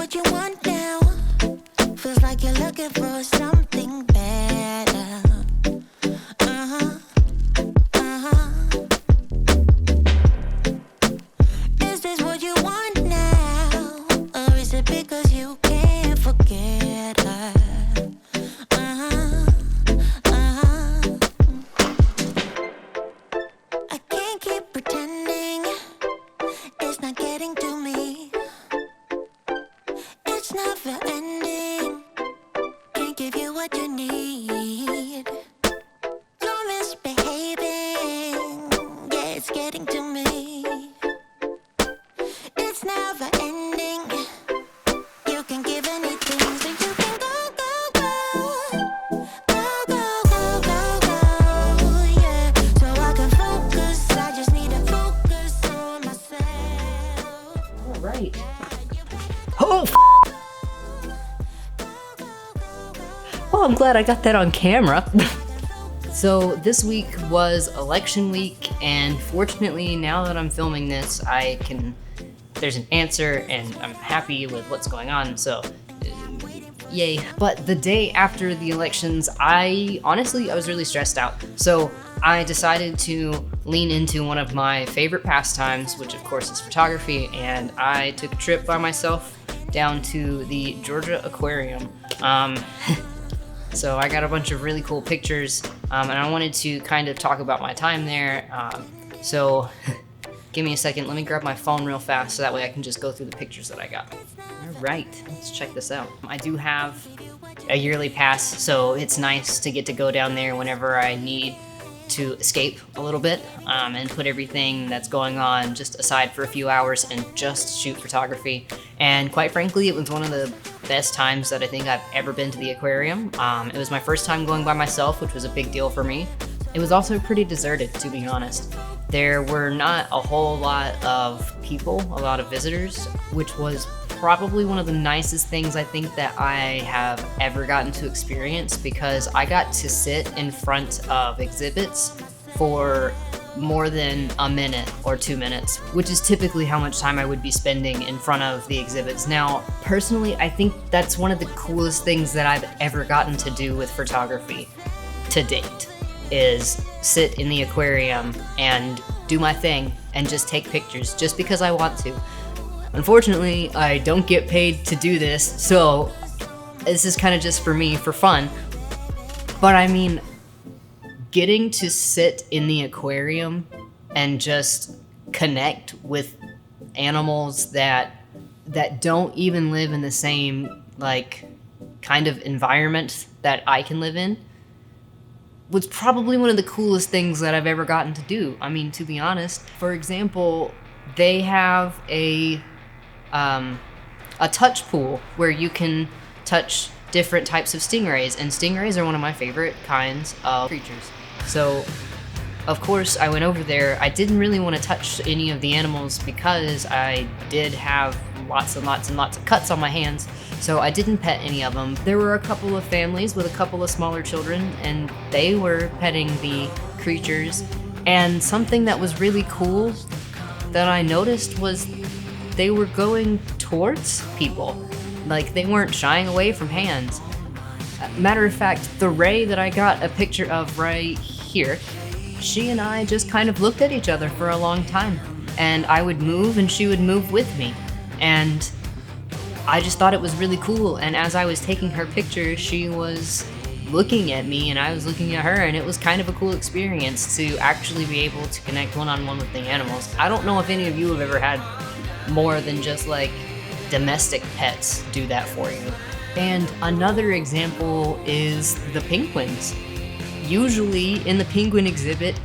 what you want now? Feels like you're looking for something better. Uh-huh, uh-huh. Is this what you want now? Or is it because you can't forget her? Uh-huh, uh-huh. I can't keep pretending it's not getting to me. It's never ending. Can't give you what you need. You're misbehaving. Yeah, it's getting to me. It's never ending. You can give anything, so you can go, go, go. Go, go, go, go, go. Yeah, so I can focus. I just need to focus on myself. All right. Oh, well, I'm glad I got that on camera. So this week was election week, and fortunately, now that I'm filming this, there's an answer, and I'm happy with what's going on, so yay. But the day after the elections, I was really stressed out. So I decided to lean into one of my favorite pastimes, which of course is photography, and I took a trip by myself down to the Georgia Aquarium. So I got a bunch of really cool pictures, and I wanted to kind of talk about my time there. So give me a second, let me grab my phone real fast so that way I can just go through the pictures that I got. All right, let's check this out. I do have a yearly pass, so it's nice to get to go down there whenever I need to escape a little bit, and put everything that's going on just aside for a few hours and just shoot photography. And quite frankly, it was one of the best times that I think I've ever been to the aquarium. It was my first time going by myself, which was a big deal for me. It was also pretty deserted, to be honest. There were not a whole lot of people, a lot of visitors, which was probably one of the nicest things I think that I have ever gotten to experience, because I got to sit in front of exhibits for more than a minute or 2 minutes, which is typically how much time I would be spending in front of the exhibits. Now, personally, I think that's one of the coolest things that I've ever gotten to do with photography to date, is sit in the aquarium and do my thing and just take pictures just because I want to. Unfortunately, I don't get paid to do this, so this is kind of just for me, for fun. But I mean, getting to sit in the aquarium and just connect with animals that don't even live in the same, like, kind of environment that I can live in was probably one of the coolest things that I've ever gotten to do. I mean, to be honest, for example, they have a touch pool where you can touch different types of stingrays, and stingrays are one of my favorite kinds of creatures. So, of course, I went over there. I didn't really want to touch any of the animals because I did have lots and lots and lots of cuts on my hands, so I didn't pet any of them. There were a couple of families with a couple of smaller children, and they were petting the creatures. And something that was really cool that I noticed was they were going towards people. Like, they weren't shying away from hands. Matter of fact, the ray that I got a picture of right here, she and I just kind of looked at each other for a long time. And I would move and she would move with me. And I just thought it was really cool. And as I was taking her picture, she was looking at me and I was looking at her, and it was kind of a cool experience to actually be able to connect one-on-one with the animals. I don't know if any of you have ever had more than just like domestic pets do that for you. And another example is the penguins. Usually in the penguin exhibit,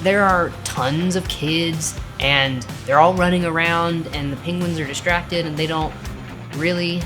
there are tons of kids and they're all running around and the penguins are distracted and they don't really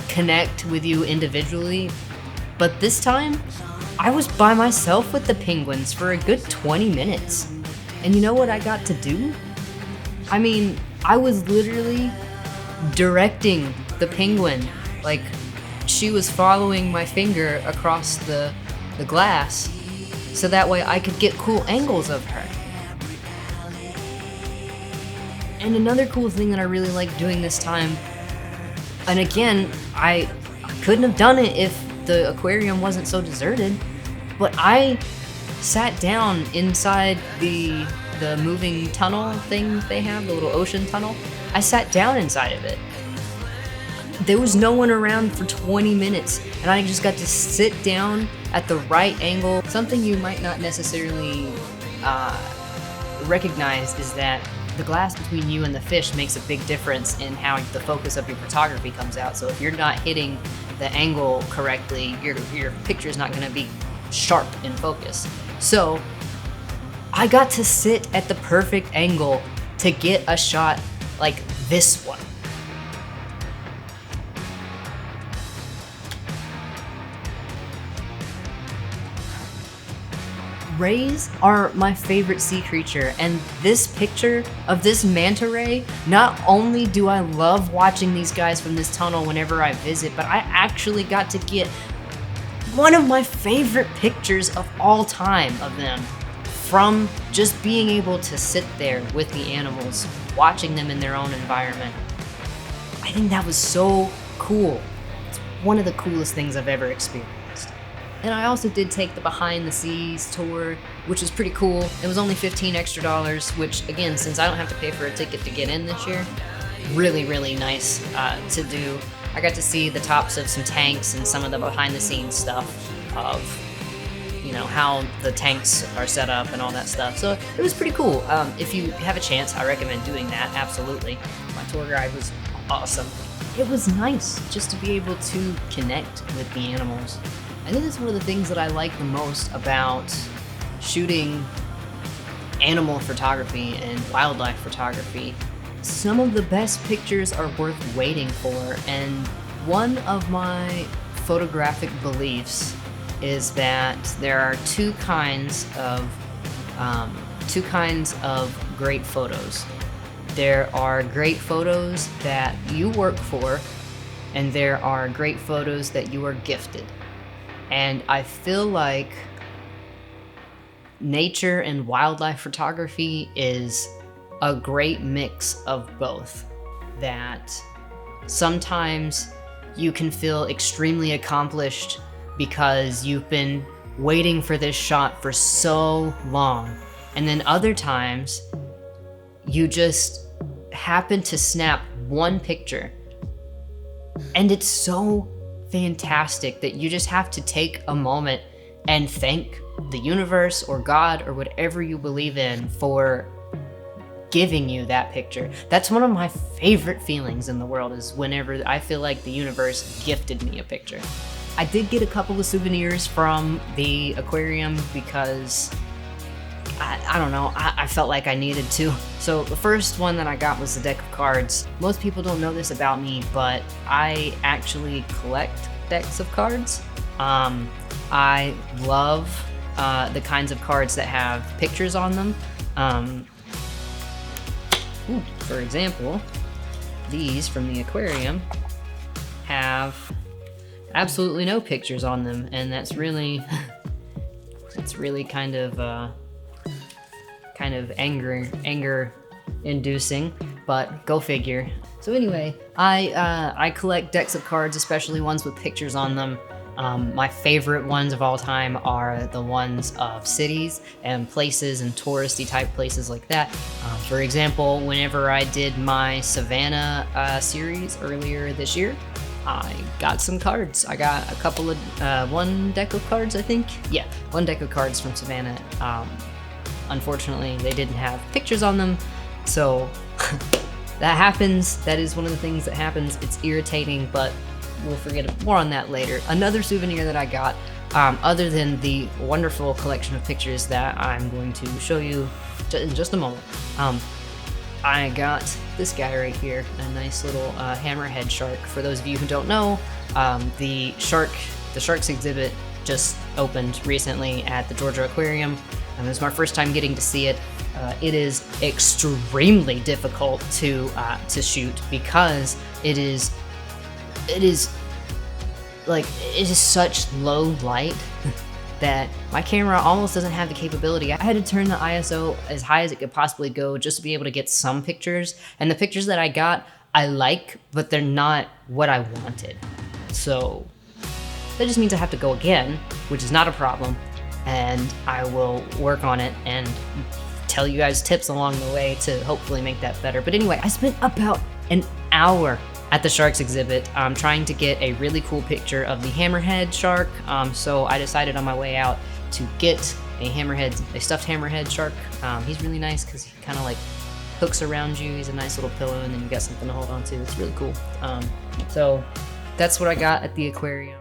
connect with you individually. But this time, I was by myself with the penguins for a good 20 minutes. And you know what I got to do? I mean, I was literally directing the penguin. Like, she was following my finger across the glass so that way I could get cool angles of her. And another cool thing that I really like doing this time, and again, I couldn't have done it if the aquarium wasn't so deserted, but I sat down inside the moving tunnel thing they have, the little ocean tunnel. I sat down inside of it. There was no one around for 20 minutes, and I just got to sit down at the right angle. Something you might not necessarily recognize is that the glass between you and the fish makes a big difference in how the focus of your photography comes out. So if you're not hitting the angle correctly, your picture is not going to be sharp in focus. So I got to sit at the perfect angle to get a shot like this one. Rays are my favorite sea creature, and this picture of this manta ray, not only do I love watching these guys from this tunnel whenever I visit, but I actually got to get one of my favorite pictures of all time of them from just being able to sit there with the animals, watching them in their own environment. I think that was so cool. It's one of the coolest things I've ever experienced. And I also did take the behind the scenes tour, which was pretty cool. It was only $15 extra, which again, since I don't have to pay for a ticket to get in this year, really, really nice to do. I got to see the tops of some tanks and some of the behind the scenes stuff of, you know, how the tanks are set up and all that stuff. So it was pretty cool. If you have a chance, I recommend doing that, absolutely. My tour guide was awesome. It was nice just to be able to connect with the animals. I think that's one of the things that I like the most about shooting animal photography and wildlife photography. Some of the best pictures are worth waiting for, and one of my photographic beliefs is that there are two kinds of great photos. There are great photos that you work for, and there are great photos that you are gifted. And I feel like nature and wildlife photography is a great mix of both. That sometimes you can feel extremely accomplished because you've been waiting for this shot for so long. And then other times you just happen to snap one picture and it's so fantastic that you just have to take a moment and thank the universe or God or whatever you believe in for giving you that picture. That's one of my favorite feelings in the world, is whenever I feel like the universe gifted me a picture. I did get a couple of souvenirs from the aquarium because I don't know, I felt like I needed to. So the first one that I got was a deck of cards. Most people don't know this about me, but I actually collect decks of cards. I love the kinds of cards that have pictures on them. For example, these from the aquarium have absolutely no pictures on them, and that's really it's really kind of anger inducing, but go figure. So anyway, I collect decks of cards, especially ones with pictures on them. My favorite ones of all time are the ones of cities and places and touristy type places like that. For example, whenever I did my Savannah series earlier this year, I got some cards. I got a couple of, one deck of cards, I think. Yeah, one deck of cards from Savannah. Unfortunately, they didn't have pictures on them, so that happens. That is one of the things that happens. It's irritating, but we'll forget more on that later. Another souvenir that I got, other than the wonderful collection of pictures that I'm going to show you in just a moment, I got this guy right here, a nice little hammerhead shark. For those of you who don't know, the sharks exhibit just opened recently at the Georgia Aquarium. It was my first time getting to see it. It is extremely difficult to shoot because it is such low light that my camera almost doesn't have the capability. I had to turn the ISO as high as it could possibly go just to be able to get some pictures. And the pictures that I got, I like, but they're not what I wanted. So that just means I have to go again, which is not a problem. And I will work on it and tell you guys tips along the way to hopefully make that better. But anyway, I spent about an hour at the sharks exhibit trying to get a really cool picture of the hammerhead shark. So I decided on my way out to get a stuffed hammerhead shark. He's really nice because he kind of like hooks around you. He's a nice little pillow, and then you got something to hold on to. It's really cool. So that's what I got at the aquarium.